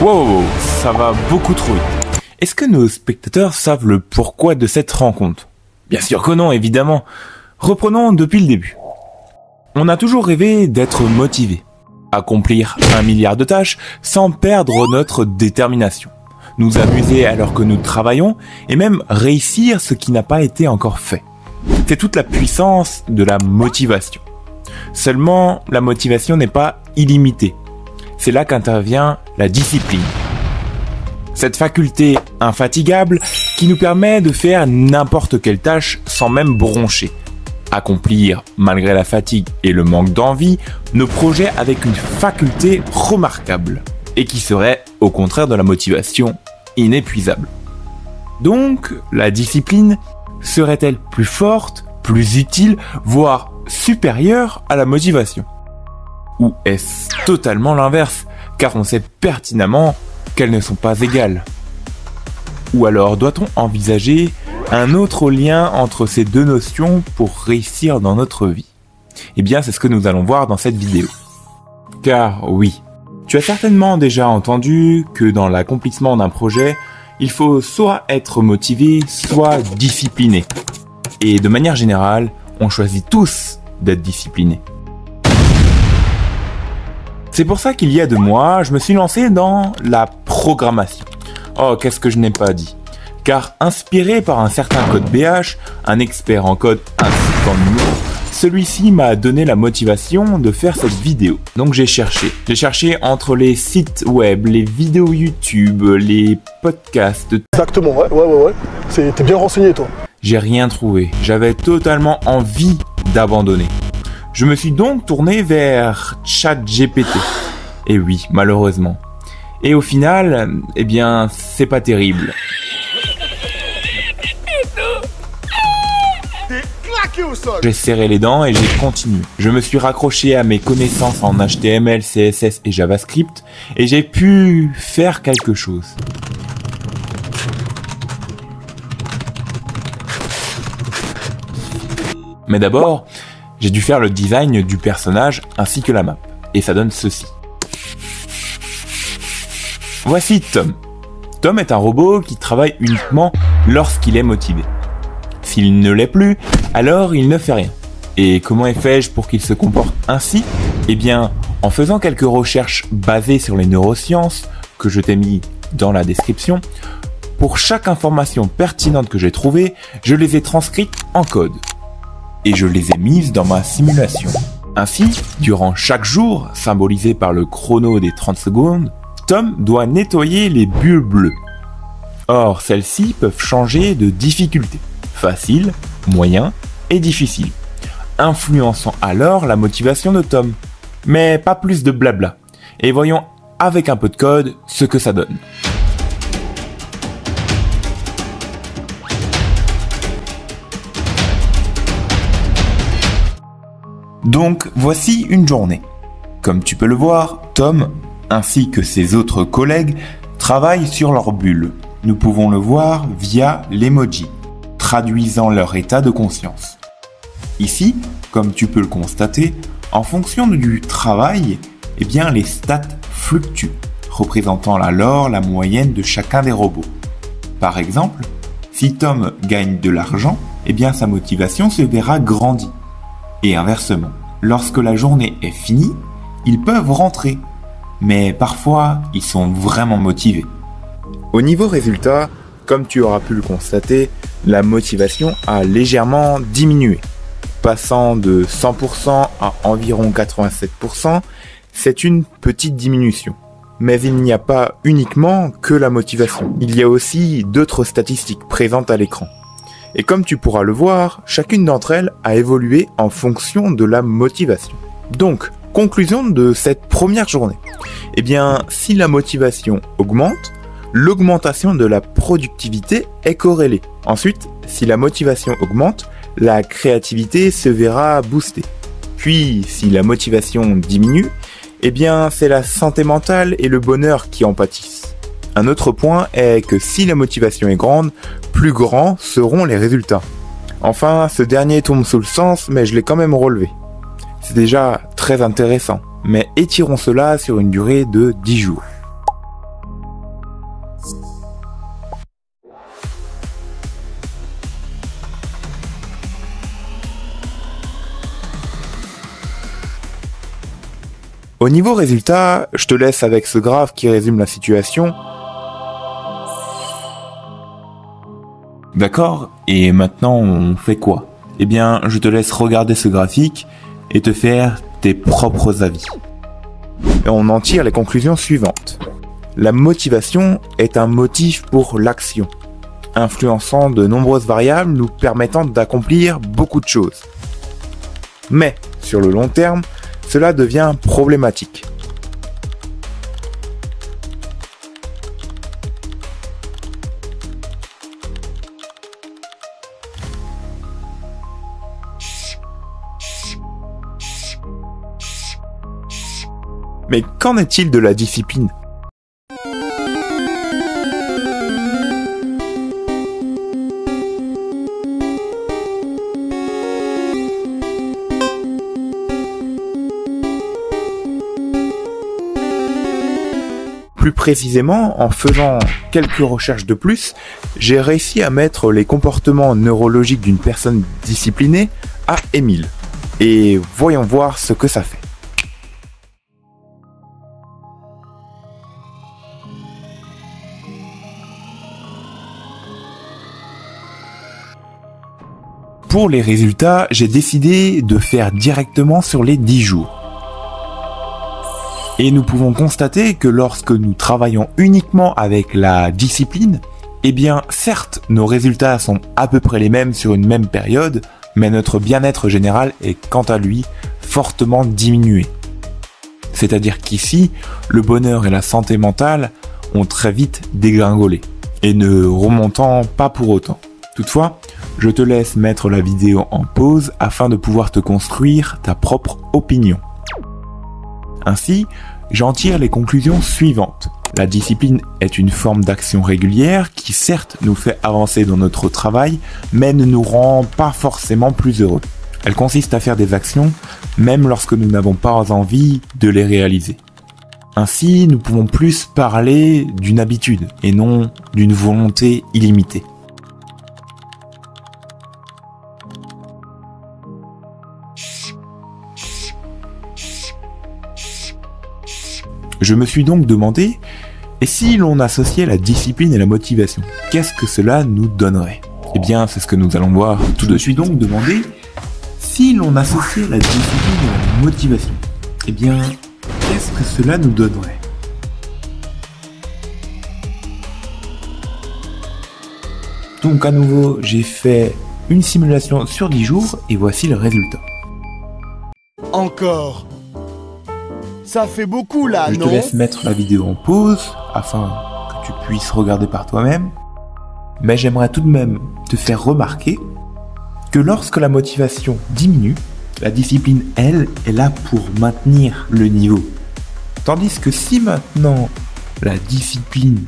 Wow, ça va beaucoup trop vite. Est-ce que nos spectateurs savent le pourquoi de cette rencontre? Bien sûr que non, évidemment. Reprenons depuis le début. On a toujours rêvé d'être motivé, accomplir 1 milliard de tâches sans perdre notre détermination, nous amuser alors que nous travaillons et même réussir ce qui n'a pas été encore fait. C'est toute la puissance de la motivation. Seulement, la motivation n'est pas illimitée. C'est là qu'intervient la discipline. Cette faculté infatigable qui nous permet de faire n'importe quelle tâche sans même broncher. Accomplir, malgré la fatigue et le manque d'envie, nos projets avec une faculté remarquable et qui serait, au contraire de la motivation, inépuisable. Donc, la discipline serait-elle plus forte, plus utile, voire supérieure à la motivation? Ou est-ce totalement l'inverse, car on sait pertinemment qu'elles ne sont pas égales? Ou alors doit-on envisager un autre lien entre ces deux notions pour réussir dans notre vie? Eh bien, c'est ce que nous allons voir dans cette vidéo. Car oui, tu as certainement déjà entendu que dans l'accomplissement d'un projet, il faut soit être motivé, soit discipliné. Et de manière générale, on choisit tous d'être discipliné. C'est pour ça qu'il y a 2 mois, je me suis lancé dans la programmation. Oh, qu'est-ce que je n'ai pas dit? Car inspiré par un certain code BH, un expert en code ainsi qu'en humour, celui-ci m'a donné la motivation de faire cette vidéo. Donc j'ai cherché. J'ai cherché entre les sites web, les vidéos YouTube, les podcasts. Exactement, ouais. T'es bien renseigné, toi. J'ai rien trouvé. J'avais totalement envie d'abandonner. Je me suis donc tourné vers ChatGPT. Et oui, malheureusement. Et au final, eh bien, c'est pas terrible. J'ai serré les dents et j'ai continué. Je me suis raccroché à mes connaissances en HTML, CSS et JavaScript et j'ai pu faire quelque chose. Mais d'abord, j'ai dû faire le design du personnage ainsi que la map. Et ça donne ceci. Voici Tom. Tom est un robot qui travaille uniquement lorsqu'il est motivé. S'il ne l'est plus, alors il ne fait rien. Et comment fais-je pour qu'il se comporte ainsi? Eh bien, en faisant quelques recherches basées sur les neurosciences, que je t'ai mis dans la description, pour chaque information pertinente que j'ai trouvée, je les ai transcrites en code. Et je les ai mises dans ma simulation. Ainsi, durant chaque jour, symbolisé par le chrono des 30 secondes, Tom doit nettoyer les bulles bleues. Or, celles-ci peuvent changer de difficulté. Facile, moyen et difficile, influençant alors la motivation de Tom. Mais pas plus de blabla, et voyons avec un peu de code ce que ça donne. Donc voici une journée. Comme tu peux le voir, Tom, ainsi que ses autres collègues, travaillent sur leur bulle. Nous pouvons le voir via l'emoji, traduisant leur état de conscience. Ici, comme tu peux le constater, en fonction du travail, eh bien les stats fluctuent, représentant alors la moyenne de chacun des robots. Par exemple, si Tom gagne de l'argent, eh bien sa motivation se verra grandir. Et inversement, lorsque la journée est finie, ils peuvent rentrer, mais parfois ils sont vraiment motivés. Au niveau résultat, comme tu auras pu le constater, la motivation a légèrement diminué. Passant de 100% à environ 87%, c'est une petite diminution. Mais il n'y a pas uniquement que la motivation. Il y a aussi d'autres statistiques présentes à l'écran. Et comme tu pourras le voir, chacune d'entre elles a évolué en fonction de la motivation. Donc, conclusion de cette première journée. Eh bien, si la motivation augmente, l'augmentation de la productivité est corrélée. Ensuite, si la motivation augmente, la créativité se verra boostée. Puis, si la motivation diminue, eh bien, c'est la santé mentale et le bonheur qui en pâtissent. Un autre point est que si la motivation est grande, plus grands seront les résultats. Enfin, ce dernier tombe sous le sens, mais je l'ai quand même relevé. C'est déjà très intéressant, mais étirons cela sur une durée de 10 jours. Au niveau résultat, je te laisse avec ce graphe qui résume la situation. D'accord, et maintenant on fait quoi? Eh bien, je te laisse regarder ce graphique et te faire tes propres avis. Et on en tire les conclusions suivantes. La motivation est un motif pour l'action, influençant de nombreuses variables nous permettant d'accomplir beaucoup de choses. Mais, sur le long terme, cela devient problématique. Mais qu'en est-il de la discipline ? Plus précisément, en faisant quelques recherches de plus, j'ai réussi à mettre les comportements neurologiques d'une personne disciplinée à Émile. Et voyons voir ce que ça fait. Pour les résultats, j'ai décidé de faire directement sur les 10 jours. Et nous pouvons constater que lorsque nous travaillons uniquement avec la discipline, eh bien certes nos résultats sont à peu près les mêmes sur une même période, mais notre bien-être général est quant à lui fortement diminué. C'est-à-dire qu'ici, le bonheur et la santé mentale ont très vite dégringolé, et ne remontant pas pour autant. Toutefois, je te laisse mettre la vidéo en pause afin de pouvoir te construire ta propre opinion. Ainsi, j'en tire les conclusions suivantes. La discipline est une forme d'action régulière qui certes nous fait avancer dans notre travail, mais ne nous rend pas forcément plus heureux. Elle consiste à faire des actions, même lorsque nous n'avons pas envie de les réaliser. Ainsi, nous pouvons plus parler d'une habitude et non d'une volonté illimitée. Je me suis donc demandé, et si l'on associait la discipline et la motivation, qu'est-ce que cela nous donnerait? Eh bien, c'est ce que nous allons voir tout de suite. Je me suis donc demandé, si l'on associait la discipline et la motivation, eh bien, qu'est-ce que cela nous donnerait? Donc à nouveau, j'ai fait une simulation sur 10 jours, et voici le résultat. Encore. Ça fait beaucoup là, non? Je te laisse mettre la vidéo en pause afin que tu puisses regarder par toi-même. Mais j'aimerais tout de même te faire remarquer que lorsque la motivation diminue, la discipline, elle, est là pour maintenir le niveau. Tandis que si maintenant la discipline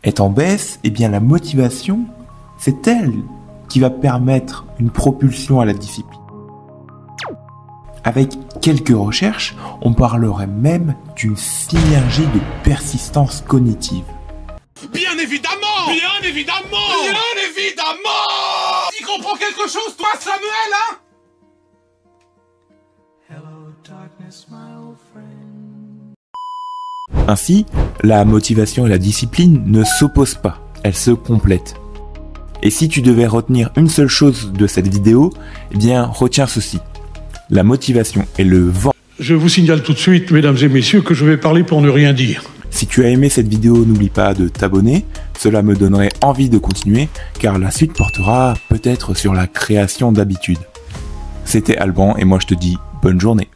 est en baisse, eh bien la motivation, c'est elle qui va permettre une propulsion à la discipline. Avec quelques recherches, on parlerait même d'une synergie de persistance cognitive. Bien évidemment! Bien évidemment! Bien évidemment! Tu comprends quelque chose, toi, Samuel, hein? Hello, darkness, my old friend. Ainsi, la motivation et la discipline ne s'opposent pas, elles se complètent. Et si tu devais retenir une seule chose de cette vidéo, eh bien, retiens ceci. La motivation est le vent. Je vous signale tout de suite, mesdames et messieurs, que je vais parler pour ne rien dire. Si tu as aimé cette vidéo, n'oublie pas de t'abonner. Cela me donnerait envie de continuer, car la suite portera peut-être sur la création d'habitudes. C'était Alban et moi je te dis bonne journée.